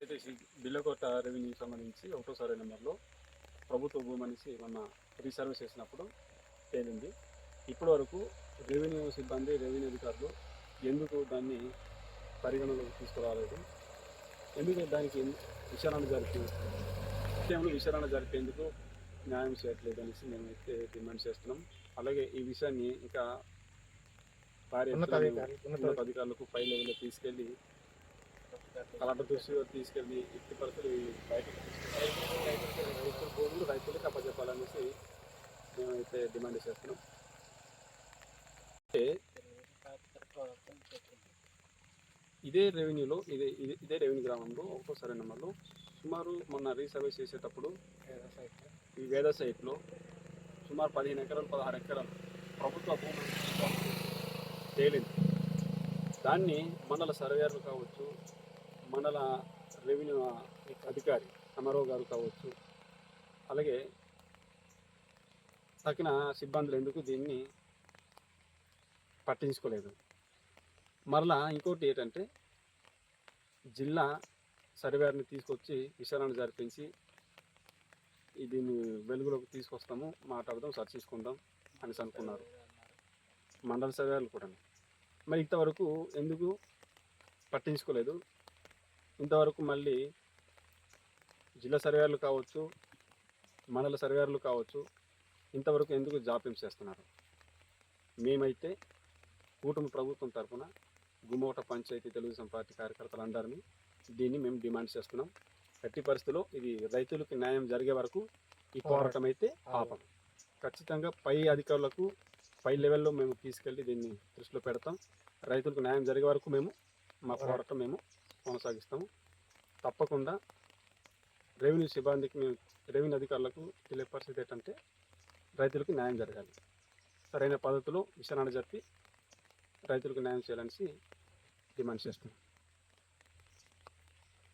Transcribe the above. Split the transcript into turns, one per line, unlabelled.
అయితే బిల్లకోట రెవెన్యూకి సంబంధించి 1వ సర్వే నెంబర్లో ప్రభుత్వ భూమి అనేసి మన రీసర్వే చేసినప్పుడు తేలింది. ఇప్పటి వరకు రెవెన్యూ సిబ్బంది, రెవెన్యూ అధికారులు ఎందుకు దాన్ని పరిగణలోకి తీసుకురాలేదు, ఎందుకు దానికి విచారణ జరిపేందుకు న్యాయం చేయట్లేదు అనేసి మేమైతే డిమాండ్ చేస్తున్నాం. అలాగే ఈ విషయాన్ని ఇంకా ఉన్నతాధికారులకు పై లెవెల్లో తీసుకెళ్ళి కలెక్టర్ దృష్టిలో తీసుకెళ్ళి ఎట్టి పరిస్థితులు భూములు రైతులకు అప్పచెప్పాలనేసి మేమైతే డిమాండ్ చేస్తున్నాం. ఇదే రెవెన్యూలో ఇదే రెవెన్యూ గ్రామంలో 1వ సర్వే నెంబర్లో సుమారు మొన్న రీసర్వే చేసేటప్పుడు ఈ వేద సైట్లో సుమారు 15 ఎకరాలు 16 ఎకరాలు ప్రభుత్వ భూమి తేలింది. దాన్ని మండల సర్వేయర్లు కావచ్చు, మండల రెవెన్యూ అధికారి అమరావు గారు కావచ్చు, అలాగే తగిన సిబ్బందులు ఎందుకు దీన్ని పట్టించుకోలేదు. మరలా ఇంకోటి ఏంటంటే జిల్లా సర్వేయర్ని తీసుకొచ్చి విచారణ జరిపించి దీన్ని వెలుగులోకి తీసుకొస్తాము, మాట్లాడదాం, చర్చించుకుందాం అనేసి అనుకున్నారు మండల సర్వేయర్లు కూడా. మరి ఇంతవరకు ఎందుకు పట్టించుకోలేదు? ఇంతవరకు మళ్ళీ జిల్లా సర్వేయర్లు కావచ్చు, మండల సర్వేయర్లు కావచ్చు, ఇంతవరకు ఎందుకు జాప్యం చేస్తున్నారు? మేమైతే కూటమి ప్రభుత్వం తరఫున గుమ్మోట పంచాయతీ తెలుగుదేశం పార్టీ కార్యకర్తలందరినీ దీన్ని మేము డిమాండ్ చేస్తున్నాం. ఎట్టి పరిస్థితుల్లో ఇది రైతులకు న్యాయం జరిగే వరకు ఈ పోరాటం అయితే ఆపం. ఖచ్చితంగా పై అధికారులకు పై లెవెల్లో మేము తీసుకెళ్ళి దీన్ని దృష్టిలో పెడతాం. రైతులకు న్యాయం జరిగే వరకు మేము మా పోరాటం మేము కొనసాగిస్తాము. తప్పకుండా రెవెన్యూ సిబ్బందికి మేము రెవెన్యూ అధికారులకు తెలియ పరిస్థితి ఏంటంటే రైతులకు న్యాయం జరగాలి, సరైన పద్ధతిలో విచారణ జరిపి రైతులకు న్యాయం చేయాలనేసి డిమాండ్ చేస్తున్నాం.